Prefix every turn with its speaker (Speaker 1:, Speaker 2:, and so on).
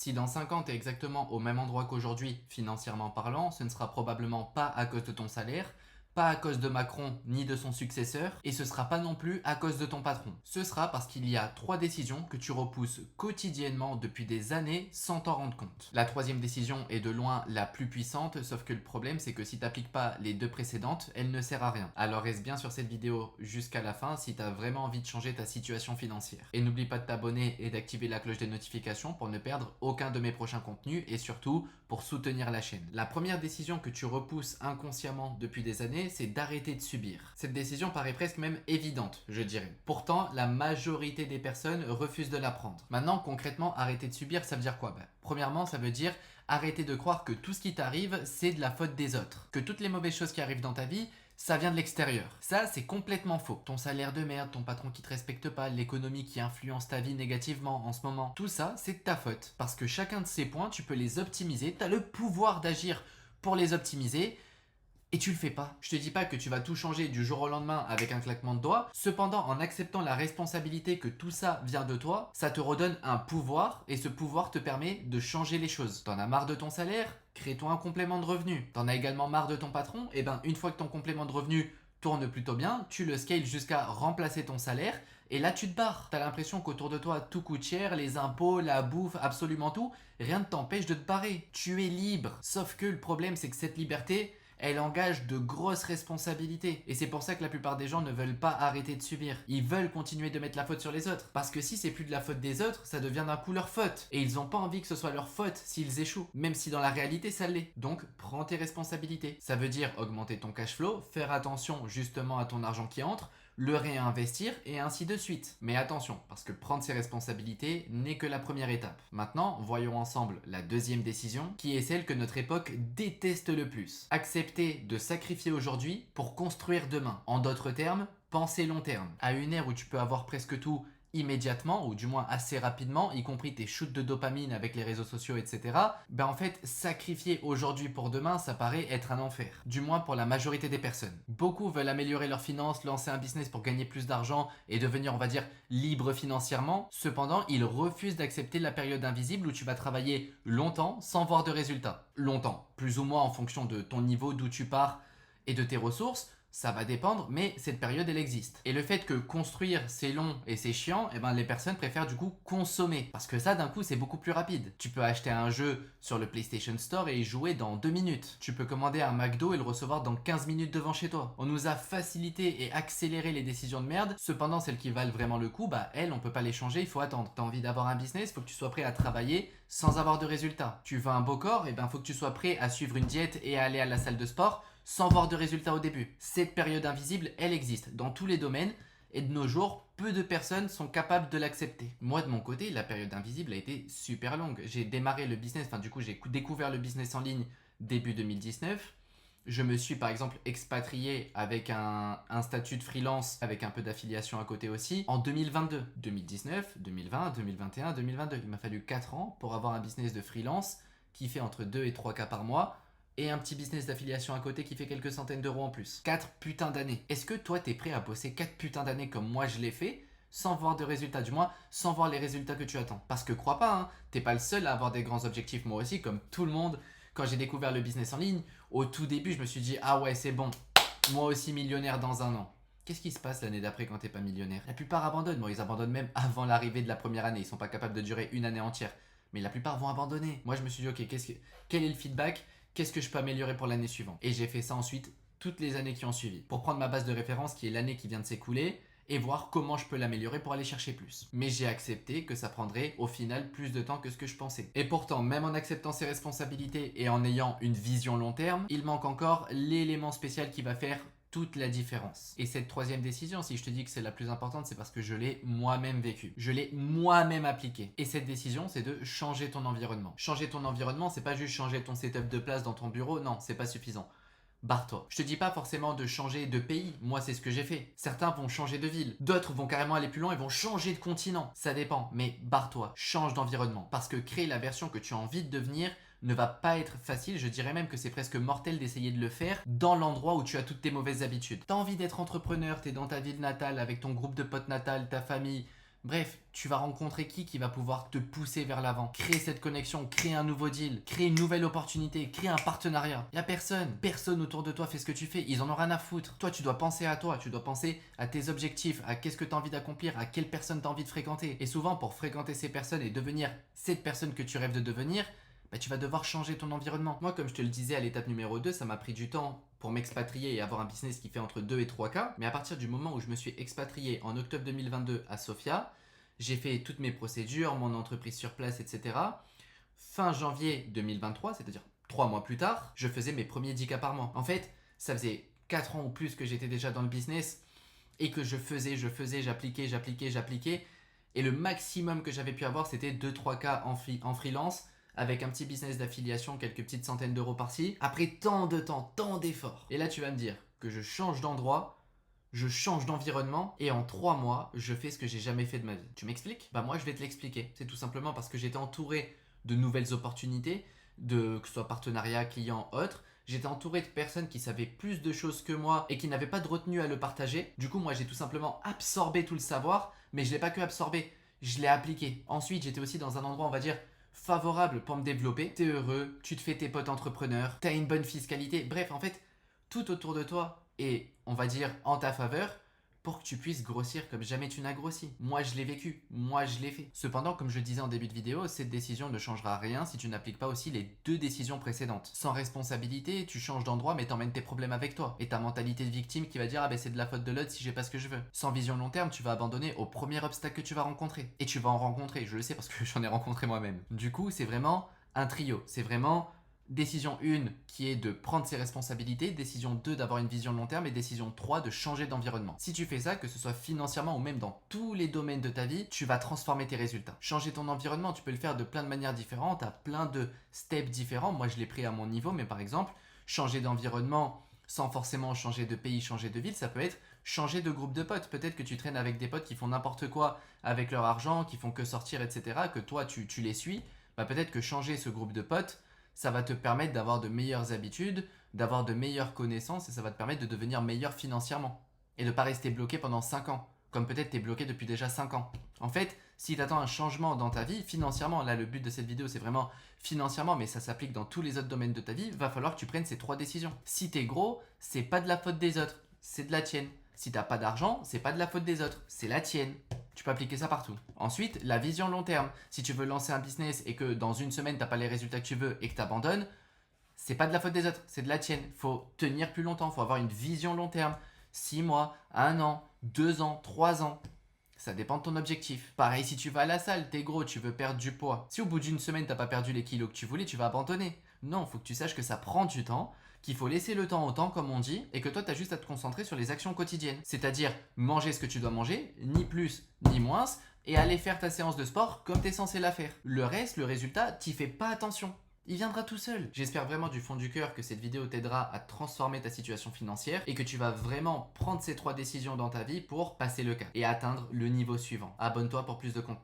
Speaker 1: Si dans 5 ans, tu es exactement au même endroit qu'aujourd'hui, financièrement parlant, ce ne sera probablement pas à cause de ton salaire, pas à cause de Macron ni de son successeur, et ce sera pas non plus à cause de ton patron. Ce sera parce qu'il y a 3 décisions que tu repousses quotidiennement depuis des années sans t'en rendre compte. La troisième décision est de loin la plus puissante, sauf que le problème c'est que si tu n'appliques pas les 2 précédentes, elle ne sert à rien. Alors reste bien sur cette vidéo jusqu'à la fin si tu as vraiment envie de changer ta situation financière. Et n'oublie pas de t'abonner et d'activer la cloche des notifications pour ne perdre aucun de mes prochains contenus et surtout pour soutenir la chaîne. La première décision que tu repousses inconsciemment depuis des années, c'est d'arrêter de subir. Cette décision paraît presque même évidente, je dirais. Pourtant, la majorité des personnes refusent de la prendre. Maintenant, concrètement, arrêter de subir, ça veut dire quoi? Premièrement, ça veut dire arrêter de croire que tout ce qui t'arrive, c'est de la faute des autres. Que toutes les mauvaises choses qui arrivent dans ta vie, ça vient de l'extérieur. Ça, c'est complètement faux. Ton salaire de merde, ton patron qui te respecte pas, l'économie qui influence ta vie négativement en ce moment, tout ça, c'est de ta faute. Parce que chacun de ces points, tu peux les optimiser, tu as le pouvoir d'agir pour les optimiser, et tu le fais pas. Je te dis pas que tu vas tout changer du jour au lendemain avec un claquement de doigts. Cependant, en acceptant la responsabilité que tout ça vient de toi, ça te redonne un pouvoir et ce pouvoir te permet de changer les choses. T'en as marre de ton salaire? Crée-toi un complément de revenu. T'en as également marre de ton patron? Et ben, une fois que ton complément de revenu tourne plutôt bien, tu le scales jusqu'à remplacer ton salaire et là tu te barres. T'as l'impression qu'autour de toi tout coûte cher, les impôts, la bouffe, absolument tout. Rien ne t'empêche de te barrer. Tu es libre. Sauf que le problème c'est que cette liberté, elle engage de grosses responsabilités. Et c'est pour ça que la plupart des gens ne veulent pas arrêter de subir. Ils veulent continuer de mettre la faute sur les autres. Parce que si c'est plus de la faute des autres, ça devient d'un coup leur faute. Et ils n'ont pas envie que ce soit leur faute s'ils échouent. Même si dans la réalité, ça l'est. Donc, prends tes responsabilités. Ça veut dire augmenter ton cash flow, faire attention justement à ton argent qui entre, le réinvestir et ainsi de suite. Mais attention, parce que prendre ses responsabilités n'est que la première étape. Maintenant, voyons ensemble la deuxième décision, qui est celle que notre époque déteste le plus. Accepter de sacrifier aujourd'hui pour construire demain. En d'autres termes, penser long terme. À une ère où tu peux avoir presque tout immédiatement, ou du moins assez rapidement, y compris tes shoots de dopamine avec les réseaux sociaux, etc., ben en fait, sacrifier aujourd'hui pour demain, ça paraît être un enfer. Du moins pour la majorité des personnes. Beaucoup veulent améliorer leurs finances, lancer un business pour gagner plus d'argent et devenir, on va dire, libre financièrement. Cependant, ils refusent d'accepter la période invisible où tu vas travailler longtemps sans voir de résultats. Longtemps, plus ou moins en fonction de ton niveau, d'où tu pars et de tes ressources. Ça va dépendre, mais cette période, elle existe. Et le fait que construire, c'est long et c'est chiant, et ben les personnes préfèrent du coup consommer. Parce que ça, d'un coup, c'est beaucoup plus rapide. Tu peux acheter un jeu sur le PlayStation Store et y jouer dans 2 minutes. Tu peux commander un McDo et le recevoir dans 15 minutes devant chez toi. On nous a facilité et accéléré les décisions de merde. Cependant, celles qui valent vraiment le coup, bah elles, on peut pas les changer, il faut attendre. T'as envie d'avoir un business, faut que tu sois prêt à travailler sans avoir de résultats. Tu veux un beau corps, et ben faut que tu sois prêt à suivre une diète et à aller à la salle de sport sans voir de résultats au début. Cette période invisible, elle existe dans tous les domaines et de nos jours, peu de personnes sont capables de l'accepter. Moi, de mon côté, la période invisible a été super longue. J'ai démarré le business, enfin du coup, j'ai découvert le business en ligne début 2019. Je me suis par exemple expatrié avec un statut de freelance avec un peu d'affiliation à côté aussi en 2022. 2019, 2020, 2021, 2022. Il m'a fallu 4 ans pour avoir un business de freelance qui fait entre 2 et 3 cas par mois et un petit business d'affiliation à côté qui fait quelques centaines d'euros en plus. 4 putains d'années. Est-ce que toi t'es prêt à bosser 4 putains d'années comme moi je l'ai fait sans voir de résultats, du moins sans voir les résultats que tu attends? Parce que crois pas, hein, t'es pas le seul à avoir des grands objectifs, moi aussi, comme tout le monde. Quand j'ai découvert le business en ligne, au tout début je me suis dit ah ouais c'est bon, moi aussi millionnaire dans un an. Qu'est-ce qui se passe l'année d'après quand t'es pas millionnaire? La plupart abandonnent, bon ils abandonnent même avant l'arrivée de la première année, ils sont pas capables de durer une année entière. Mais la plupart vont abandonner. Moi je me suis dit ok, quel est le feedback? Qu'est-ce que je peux améliorer pour l'année suivante? Et j'ai fait ça ensuite toutes les années qui ont suivi. Pour prendre ma base de référence qui est l'année qui vient de s'écouler et voir comment je peux l'améliorer pour aller chercher plus. Mais j'ai accepté que ça prendrait au final plus de temps que ce que je pensais. Et pourtant, même en acceptant ses responsabilités et en ayant une vision long terme, il manque encore l'élément spécial qui va faire toute la différence. Et cette troisième décision, si je te dis que c'est la plus importante, c'est parce que je l'ai moi-même vécue. Je l'ai moi-même appliquée. Et cette décision, c'est de changer ton environnement. Changer ton environnement, c'est pas juste changer ton setup de place dans ton bureau, non, c'est pas suffisant. Barre-toi. Je te dis pas forcément de changer de pays, moi c'est ce que j'ai fait. Certains vont changer de ville, d'autres vont carrément aller plus loin et vont changer de continent. Ça dépend, mais barre-toi, change d'environnement. Parce que créer la version que tu as envie de devenir ne va pas être facile, je dirais même que c'est presque mortel d'essayer de le faire dans l'endroit où tu as toutes tes mauvaises habitudes. T'as envie d'être entrepreneur, t'es dans ta ville natale avec ton groupe de potes natal, ta famille, Bref, tu vas rencontrer qui va pouvoir te pousser vers l'avant, créer cette connexion, créer un nouveau deal, créer une nouvelle opportunité, créer un partenariat. Il n'y a personne. Personne autour de toi fait ce que tu fais. Ils en ont rien à foutre. Toi, tu dois penser à toi. Tu dois penser à tes objectifs, à qu'est-ce que tu as envie d'accomplir, à quelle personne tu as envie de fréquenter. Et souvent, pour fréquenter ces personnes et devenir cette personne que tu rêves de devenir, tu vas devoir changer ton environnement. Moi, comme je te le disais à l'étape numéro 2, ça m'a pris du temps pour m'expatrier et avoir un business qui fait entre 2 et 3K. Mais à partir du moment où je me suis expatrié en octobre 2022 à Sofia, j'ai fait toutes mes procédures, mon entreprise sur place, etc. Fin janvier 2023, c'est-à-dire 3 mois plus tard, je faisais mes premiers 10K par mois. En fait, ça faisait 4 ans ou plus que j'étais déjà dans le business et que j'appliquais. Et le maximum que j'avais pu avoir, c'était 2-3K en freelance avec un petit business d'affiliation, quelques petites centaines d'euros par-ci. Après tant de temps, tant d'efforts. Et là, tu vas me dire que je change d'endroit, je change d'environnement et en 3 mois, je fais ce que j'ai jamais fait de ma vie. Tu m'expliques? Moi, je vais te l'expliquer. C'est tout simplement parce que j'étais entouré de nouvelles opportunités, que ce soit partenariat, client, autre. J'étais entouré de personnes qui savaient plus de choses que moi et qui n'avaient pas de retenue à le partager. Du coup, moi, j'ai tout simplement absorbé tout le savoir, mais je ne l'ai pas que absorbé, je l'ai appliqué. Ensuite, j'étais aussi dans un endroit, on va dire, favorable pour me développer. T'es heureux, tu te fais tes potes entrepreneurs, t'as une bonne fiscalité. Bref, en fait, tout autour de toi est, on va dire, en ta faveur pour que tu puisses grossir comme jamais tu n'as grossi. Moi, je l'ai vécu. Moi, je l'ai fait. Cependant, comme je disais en début de vidéo, cette décision ne changera rien si tu n'appliques pas aussi les 2 décisions précédentes. Sans responsabilité, tu changes d'endroit mais t'emmènes tes problèmes avec toi. Et ta mentalité de victime qui va dire « Ah ben c'est de la faute de l'autre si j'ai pas ce que je veux ». Sans vision long terme, tu vas abandonner au premier obstacle que tu vas rencontrer. Et tu vas en rencontrer, je le sais parce que j'en ai rencontré moi-même. Du coup, c'est vraiment un trio. C'est vraiment décision 1 qui est de prendre ses responsabilités, décision 2 d'avoir une vision long terme et décision 3 de changer d'environnement. Si tu fais ça, que ce soit financièrement ou même dans tous les domaines de ta vie, tu vas transformer tes résultats. Changer ton environnement, tu peux le faire de plein de manières différentes, à plein de steps différents. Moi, je l'ai pris à mon niveau, mais par exemple, changer d'environnement sans forcément changer de pays, changer de ville, ça peut être changer de groupe de potes. Peut-être que tu traînes avec des potes qui font n'importe quoi avec leur argent, qui font que sortir, etc., que toi, tu les suis. Peut-être que changer ce groupe de potes, ça va te permettre d'avoir de meilleures habitudes, d'avoir de meilleures connaissances et ça va te permettre de devenir meilleur financièrement. Et de ne pas rester bloqué pendant 5 ans, comme peut-être tu es bloqué depuis déjà 5 ans. En fait, si tu attends un changement dans ta vie, financièrement, là le but de cette vidéo c'est vraiment financièrement, mais ça s'applique dans tous les autres domaines de ta vie, va falloir que tu prennes ces 3 décisions. Si tu es gros, c'est pas de la faute des autres, c'est de la tienne. Si t'as pas d'argent, c'est pas de la faute des autres, c'est la tienne. Tu peux appliquer ça partout. Ensuite, la vision long terme. Si tu veux lancer un business et que dans une semaine, tu n'as pas les résultats que tu veux et que tu abandonnes, c'est pas de la faute des autres, c'est de la tienne. Faut tenir plus longtemps, faut avoir une vision long terme. 6 mois, 1 an, 2 ans, 3 ans. Ça dépend de ton objectif. Pareil, si tu vas à la salle, t'es gros, tu veux perdre du poids. Si au bout d'une semaine, t'as pas perdu les kilos que tu voulais, tu vas abandonner. Non, faut que tu saches que ça prend du temps, qu'il faut laisser le temps au temps, comme on dit, et que toi, tu as juste à te concentrer sur les actions quotidiennes. C'est-à-dire manger ce que tu dois manger, ni plus ni moins, et aller faire ta séance de sport comme tu es censé la faire. Le reste, le résultat, t'y fais pas attention. Il viendra tout seul. J'espère vraiment du fond du cœur que cette vidéo t'aidera à transformer ta situation financière et que tu vas vraiment prendre ces 3 décisions dans ta vie pour passer le cap et atteindre le niveau suivant. Abonne-toi pour plus de contenu.